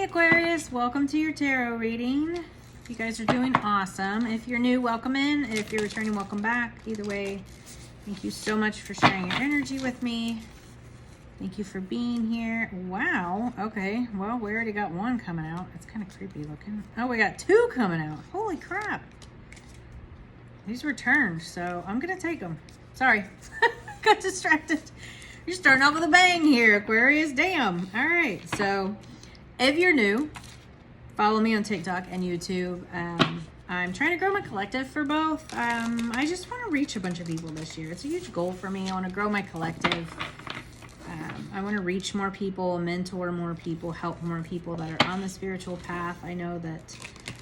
Aquarius, welcome to your tarot reading. You guys are doing awesome. If you're new, welcome in. If you're returning, welcome back. Either way, thank you so much for sharing your energy with me. Thank you for being here. Wow. Okay. Well, we already got one coming out. It's kind of creepy looking. Oh, we got two coming out. Holy crap. These returned, so I'm going to take them. Sorry. Got distracted. You're starting off with a bang here, Aquarius. Damn. All right. So if you're new, follow me on TikTok and YouTube. I'm trying to grow my collective for both. I just want to reach a bunch of people this year. It's a huge goal for me. I want to grow my collective. I want to reach more people, mentor more people, help more people that are on the spiritual path. I know that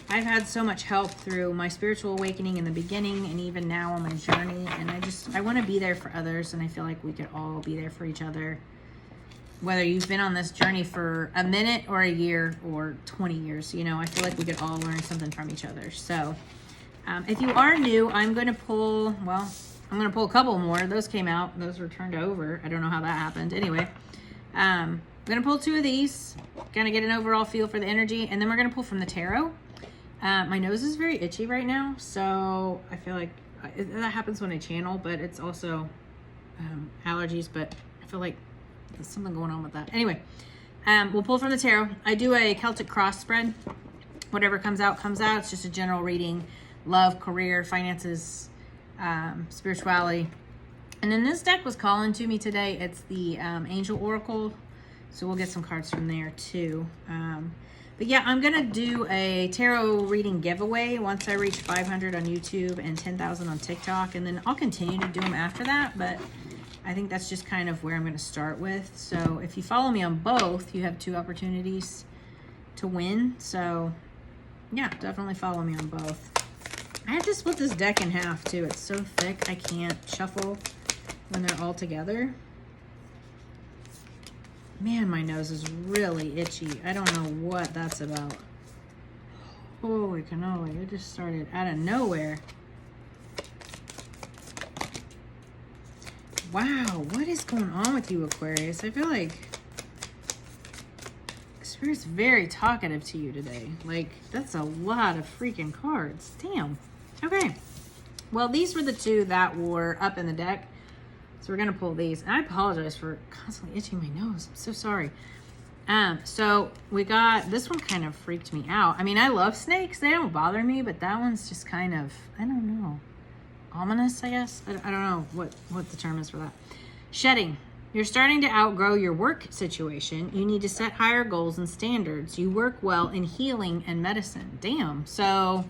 I've had so much help through my spiritual awakening in the beginning and even now on my journey. And I want to be there for others. And I feel like we could all be there for each other. Whether you've been on this journey for a minute or a year or 20 years, you know, I feel like we could all learn something from each other. So if you are new, I'm going to pull a couple more. Those came out. Those were turned over. I don't know how that happened. Anyway, I'm going to pull two of these, kind of get an overall feel for the energy. And then we're going to pull from the tarot. My nose is very itchy right now. So I feel like that happens when I channel, but it's also allergies. But I feel like there's something going on with that. Anyway, we'll pull from the tarot. I do a Celtic cross spread. Whatever comes out, comes out. It's just a general reading. Love, career, finances, spirituality. And then this deck was calling to me today. It's the Angel Oracle. So we'll get some cards from there too. But yeah, I'm going to do a tarot reading giveaway once I reach 500 on YouTube and 10,000 on TikTok. And then I'll continue to do them after that. But I think that's just kind of where I'm going to start with. So if you follow me on both, you have two opportunities to win. So yeah, definitely follow me on both. I have to split this deck in half too. It's so thick I can't shuffle when they're all together. Man, my nose is really itchy. I don't know what that's about. Holy cannoli, it just started out of nowhere. Wow, what is going on with you, Aquarius? I feel like Spirit's very talkative to you today. Like, that's a lot of freaking cards. Damn. Okay. Well, these were the two that were up in the deck. So we're going to pull these. And I apologize for constantly itching my nose. I'm so sorry. So we got, this one kind of freaked me out. I mean, I love snakes. They don't bother me, but that one's just kind of, I don't know, ominous, I guess. I don't know what the term is for that. Shedding. You're starting to outgrow your work situation. You need to set higher goals and standards. You work well in healing and medicine. Damn. So,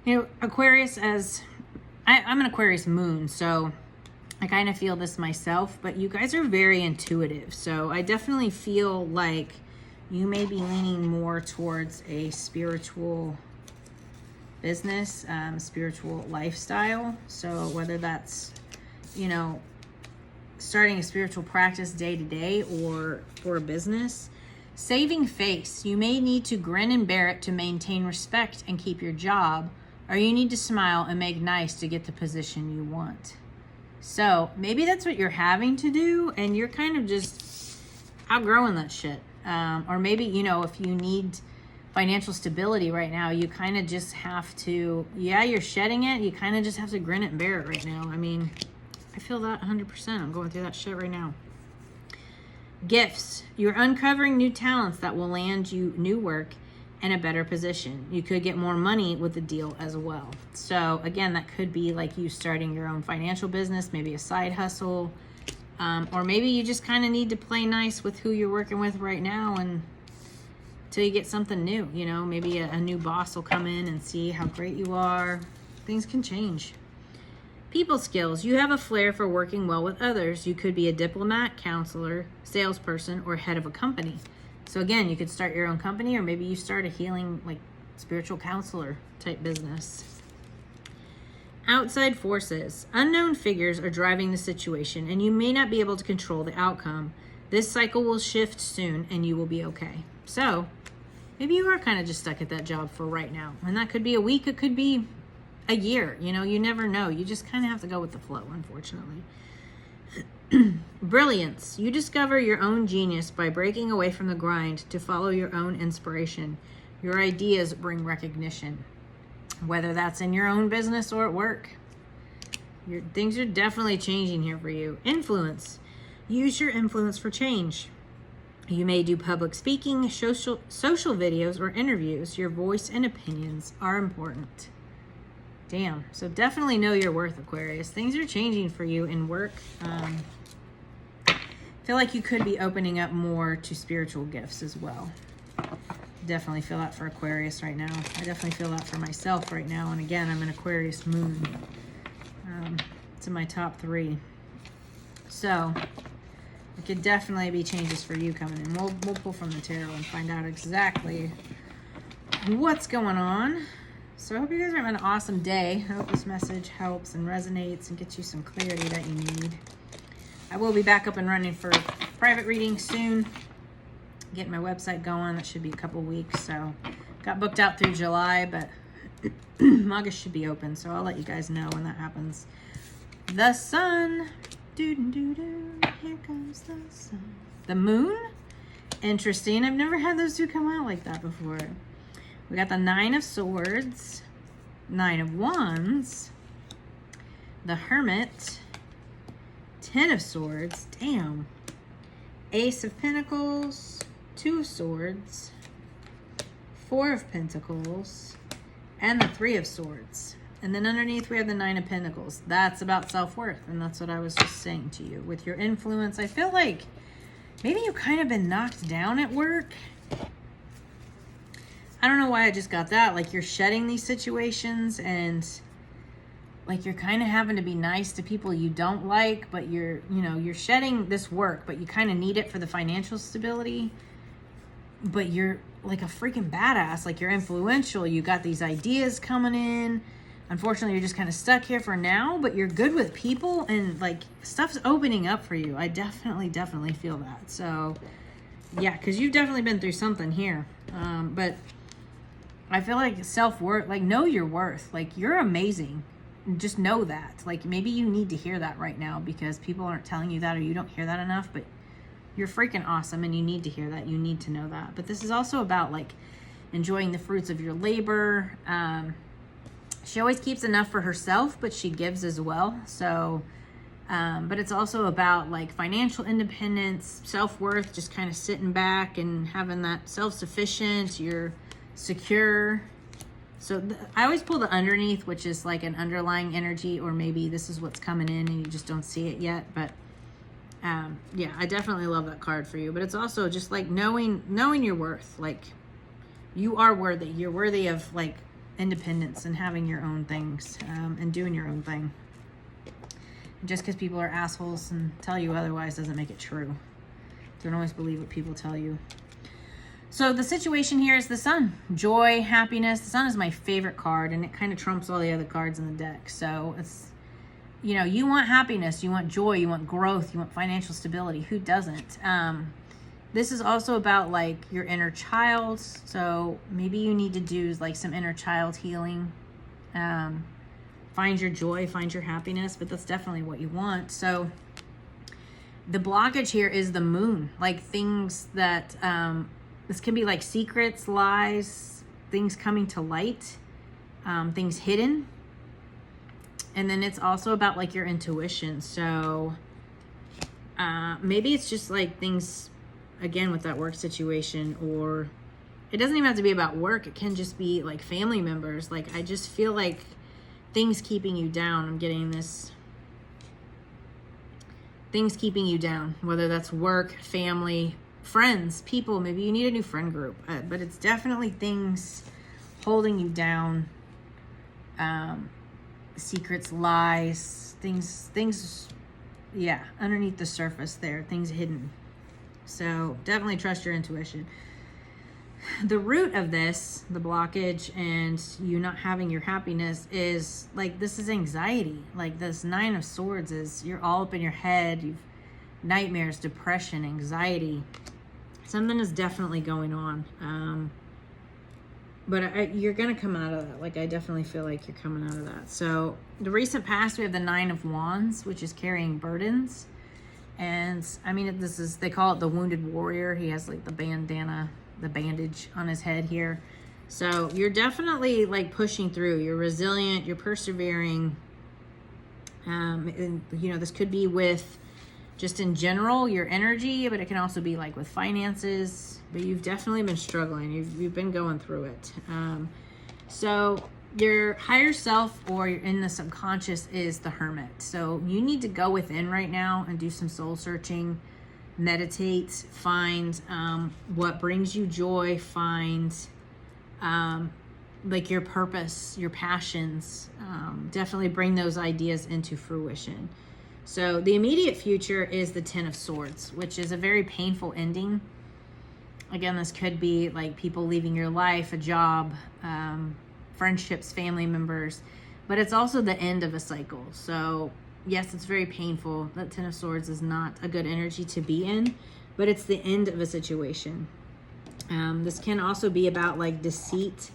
you know, Aquarius, I'm an Aquarius moon, so I kind of feel this myself, but you guys are very intuitive. So I definitely feel like you may be leaning more towards a spiritual business, spiritual lifestyle. So whether that's, you know, starting a spiritual practice day to day or for a business. Saving face. You may need to grin and bear it to maintain respect and keep your job, or you need to smile and make nice to get the position you want. So maybe that's what you're having to do and you're kind of just outgrowing that shit. Or maybe, you know, if you need financial stability right now, you kind of just have to, yeah, you're shedding it. You kind of just have to grin it and bear it right now. I mean, I feel that 100%. I'm going through that shit right now. Gifts. You're uncovering new talents that will land you new work and a better position. You could get more money with the deal as well. So again, that could be like you starting your own financial business, maybe a side hustle, or maybe you just kind of need to play nice with who you're working with right now and till you get something new. You know, maybe a new boss will come in and see how great you are. Things can change. People skills. You have a flair for working well with others. You could be a diplomat, counselor, salesperson, or head of a company. So again, you could start your own company, or maybe you start a healing, like spiritual counselor type business. Outside forces. Unknown figures are driving the situation, and you may not be able to control the outcome. This cycle will shift soon, and you will be okay. So maybe you are kind of just stuck at that job for right now. And that could be a week, it could be a year. You know, you never know. You just kind of have to go with the flow, unfortunately. Brilliance. You discover your own genius by breaking away from the grind to follow your own inspiration. Your ideas bring recognition, whether that's in your own business or at work. Things are definitely changing here for you. Influence. Use your influence for change. You may do public speaking, social videos, or interviews. Your voice and opinions are important. Damn. So definitely know your worth, Aquarius. Things are changing for you in work. I feel like you could be opening up more to spiritual gifts as well. Definitely feel that for Aquarius right now. I definitely feel that for myself right now. And again, I'm an Aquarius moon. It's in my top 3. So it could definitely be changes for you coming in. We'll pull from the tarot and find out exactly what's going on. So I hope you guys are having an awesome day. I hope this message helps and resonates and gets you some clarity that you need. I will be back up and running for private readings soon. Getting my website going. That should be a couple weeks. So got booked out through July, but August should be open. So I'll let you guys know when that happens. The sun. Here comes the sun. The moon. Interesting. I've never had those two come out like that before. We got the 9 of Swords, 9 of Wands, the Hermit, 10 of Swords, damn, Ace of Pentacles, 2 of Swords, 4 of Pentacles, and the 3 of Swords. And then underneath we have the 9 of Pentacles. That's about self-worth, and that's what I was just saying to you. With your influence, I feel like maybe you've kind of been knocked down at work. I don't know why I just got that. Like you're shedding these situations and like you're kind of having to be nice to people you don't like, but you're shedding this work, but you kind of need it for the financial stability. But you're like a freaking badass. Like you're influential. You got these ideas coming in. Unfortunately, you're just kind of stuck here for now, but you're good with people and like stuff's opening up for you. I definitely feel that. So yeah, because you've definitely been through something here. But I feel like self-worth, like know your worth, like you're amazing. Just know that. Like maybe you need to hear that right now because people aren't telling you that or you don't hear that enough, but you're freaking awesome and you need to hear that. You need to know that. But this is also about like enjoying the fruits of your labor. She always keeps enough for herself, but she gives as well. So, but it's also about like financial independence, self-worth, just kind of sitting back and having that self-sufficient, you're secure. So I always pull the underneath, which is like an underlying energy, or maybe this is what's coming in and you just don't see it yet. But yeah, I definitely love that card for you. But it's also just like knowing your worth. Like you are worthy. You're worthy of like independence and having your own things and doing your own thing. Just because people are assholes and tell you otherwise doesn't make it true. Don't always believe what people tell you. So the situation here is the sun. Joy, happiness. The sun is my favorite card, and it kind of trumps all the other cards in the deck. So it's, you know, you want happiness, you want joy, you want growth, you want financial stability. Who doesn't? This is also about like your inner child. So maybe you need to do like some inner child healing. Find your joy, find your happiness, but that's definitely what you want. So the blockage here is the moon. Like things that, this can be like secrets, lies, things coming to light, things hidden. And then it's also about like your intuition. So maybe it's just like things, again, with that work situation, or it doesn't even have to be about work. It can just be like family members. Like I just feel like things keeping you down. I'm getting this. Things keeping you down, whether that's work, family, friends, people. Maybe you need a new friend group, but it's definitely things holding you down. Secrets, lies, things, yeah, underneath the surface there, things hidden. So definitely trust your intuition. The root of this, the blockage and you not having your happiness, is like, this is anxiety. Like this 9 of Swords is, you're all up in your head. You've nightmares, depression, anxiety. Something is definitely going on. But you're going to come out of that. Like, I definitely feel like you're coming out of that. So the recent past, we have the 9 of Wands, which is carrying burdens. And I mean, they call it the wounded warrior. He has like the bandana, the bandage on his head here. So you're definitely like pushing through. You're resilient, you're persevering. And you know, this could be with just in general, your energy, but it can also be like with finances, but you've definitely been struggling. You've been going through it. So your higher self, or you're in the subconscious, is the Hermit. So you need to go within right now and do some soul searching, meditate, find what brings you joy, find like your purpose, your passions. Definitely bring those ideas into fruition. So the immediate future is the Ten of Swords, which is a very painful ending. Again, this could be like people leaving your life, a job, friendships, family members, but it's also the end of a cycle. So yes, it's very painful. That Ten of Swords is not a good energy to be in, but it's the end of a situation. This can also be about like deceit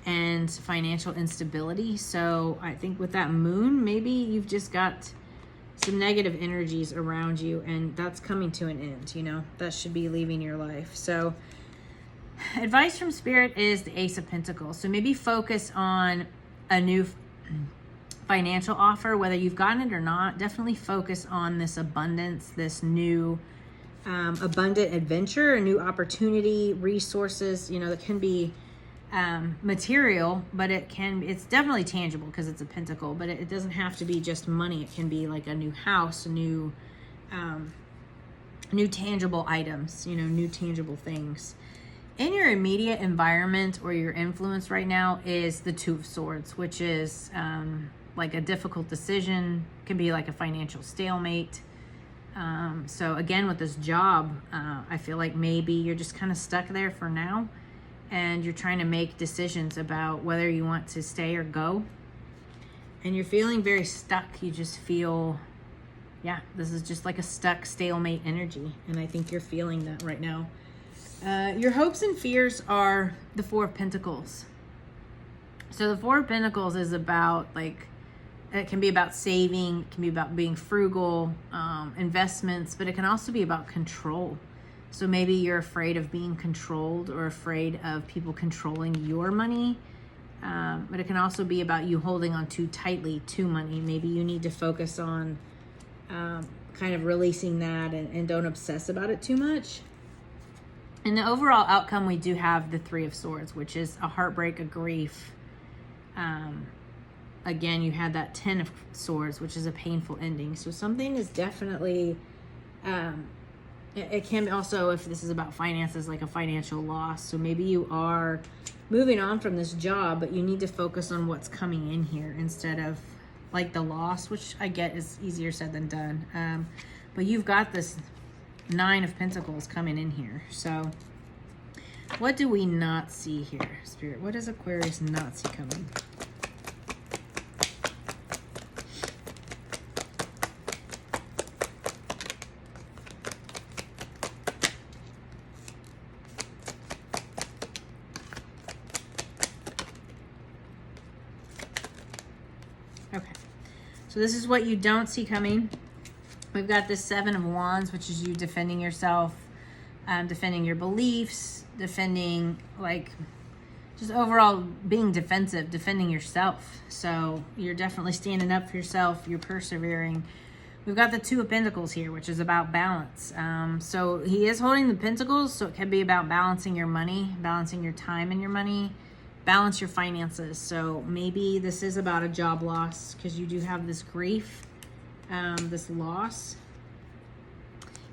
and financial instability. So I think with that moon, maybe you've just got some negative energies around you, and that's coming to an end. You know, that should be leaving your life. So advice from Spirit is the Ace of Pentacles. So maybe focus on a new financial offer, whether you've gotten it or not. Definitely focus on this abundance, this new abundant adventure, a new opportunity, resources. You know, that can be material, but it's definitely tangible because it's a pentacle, but it doesn't have to be just money. It can be like a new house, new tangible items, you know, new tangible things. In your immediate environment or your influence right now is the Two of Swords, which is like a difficult decision, can be like a financial stalemate. So again, with this job, I feel like maybe you're just kind of stuck there for now, and you're trying to make decisions about whether you want to stay or go. And you're feeling very stuck. You just feel, yeah, this is just like a stuck stalemate energy. And I think you're feeling that right now. Your hopes and fears are the Four of Pentacles. So the Four of Pentacles is about like, it can be about saving, it can be about being frugal, investments, but it can also be about control. So maybe you're afraid of being controlled or afraid of people controlling your money. But it can also be about you holding on too tightly to money. Maybe you need to focus on kind of releasing that and don't obsess about it too much. In the overall outcome, we do have the Three of Swords, which is a heartbreak, a grief. Again, you had that Ten of Swords, which is a painful ending. So something is definitely... It can also, if this is about finances, like a financial loss. So maybe you are moving on from this job, but you need to focus on what's coming in here instead of like the loss, which I get is easier said than done. But you've got this Nine of Pentacles coming in here. So what do we not see here, Spirit? What does Aquarius not see coming? Okay, so this is what you don't see coming. We've got this Seven of Wands, which is you defending yourself, defending your beliefs, defending like just overall being defensive, defending yourself. So you're definitely standing up for yourself. You're persevering. We've got the Two of Pentacles here, which is about balance. So he is holding the Pentacles, so it can be about balancing your money, balancing your time and your money, balance your finances. So maybe this is about a job loss because you do have this grief, this loss.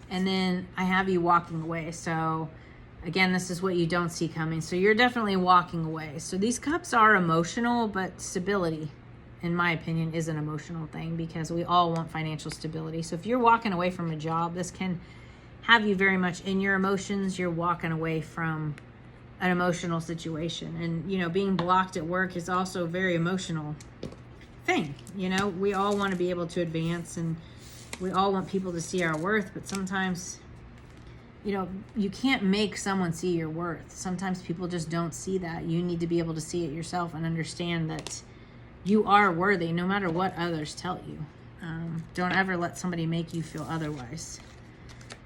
And then I have you walking away. So again, this is what you don't see coming. So you're definitely walking away. So these cups are emotional, but stability, in my opinion, is an emotional thing because we all want financial stability. So if you're walking away from a job, this can have you very much in your emotions. You're walking away from an emotional situation. And, you know, being blocked at work is also a very emotional thing. You know, we all want to be able to advance and we all want people to see our worth, but sometimes, you know, you can't make someone see your worth. Sometimes people just don't see that. You need to be able to see it yourself and understand that you are worthy no matter what others tell you. Don't ever let somebody make you feel otherwise.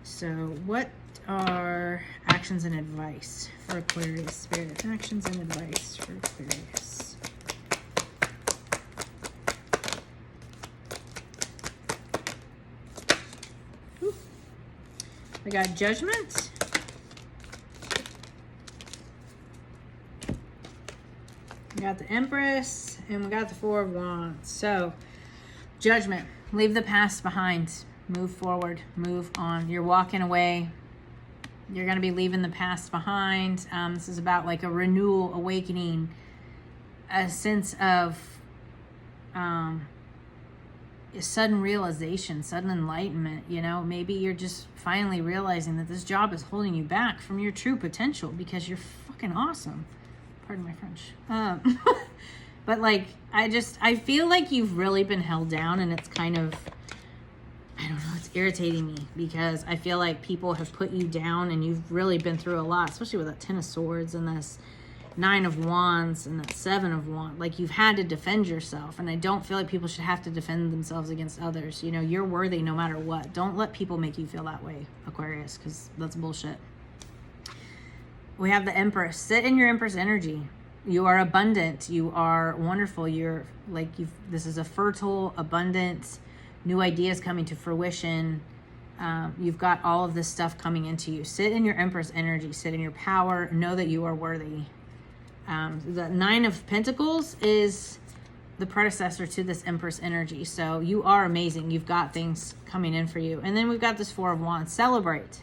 So what are actions and advice for Aquarius Spirit? Actions and advice for Aquarius. Ooh. We got Judgment. We got the Empress, and we got the Four of Wands. So, Judgment. Leave the past behind. Move forward. Move on. You're walking away. You're going to be leaving the past behind. This is about like a renewal, awakening, a sense of a sudden realization, sudden enlightenment. You know, maybe you're just finally realizing that this job is holding you back from your true potential because you're fucking awesome. Pardon my French. But like, I feel like you've really been held down, and it's kind of, I don't know, it's irritating me because I feel like people have put you down and you've really been through a lot, especially with that 10 of Swords and this 9 of Wands and that 7 of Wands. Like, you've had to defend yourself, and I don't feel like people should have to defend themselves against others. You know, you're worthy no matter what. Don't let people make you feel that way, Aquarius, because that's bullshit. We have the Empress. Sit in your Empress energy. You are abundant. You are wonderful. You're like, this is a fertile, abundant, new ideas coming to fruition. You've got all of this stuff coming into you. Sit in your Empress energy. Sit in your power. Know that you are worthy. The 9 of Pentacles is the predecessor to this Empress energy. So you are amazing. You've got things coming in for you. And then we've got this 4 of Wands. Celebrate.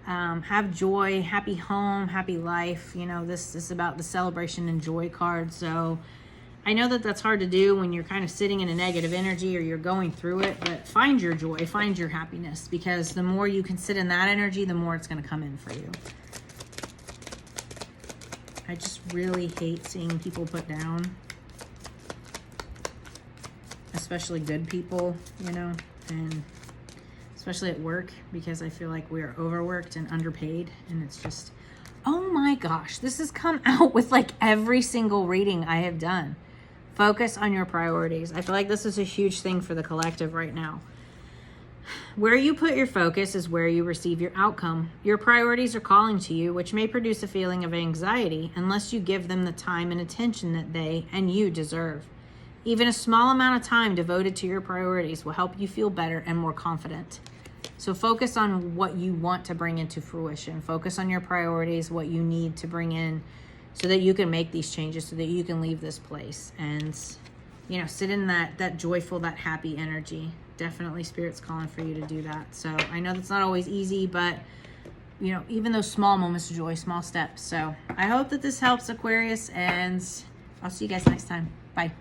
Have joy, happy home, happy life. You know, this is about the celebration and joy card. So I know that that's hard to do when you're kind of sitting in a negative energy or you're going through it, but find your joy, find your happiness, because the more you can sit in that energy, the more it's going to come in for you. I just really hate seeing people put down, especially good people, you know, and especially at work, because I feel like we're overworked and underpaid, and it's just, oh my gosh, this has come out with like every single reading I have done. Focus on your priorities. I feel like this is a huge thing for the collective right now. Where you put your focus is where you receive your outcome. Your priorities are calling to you, which may produce a feeling of anxiety unless you give them the time and attention that they and you deserve. Even a small amount of time devoted to your priorities will help you feel better and more confident. So focus on what you want to bring into fruition. Focus on your priorities, what you need to bring in so that you can make these changes, so that you can leave this place and, you know, sit in that joyful, that happy energy. Definitely Spirit's calling for you to do that. So I know that's not always easy, but, you know, even those small moments of joy, small steps. So I hope that this helps, Aquarius, and I'll see you guys next time. Bye.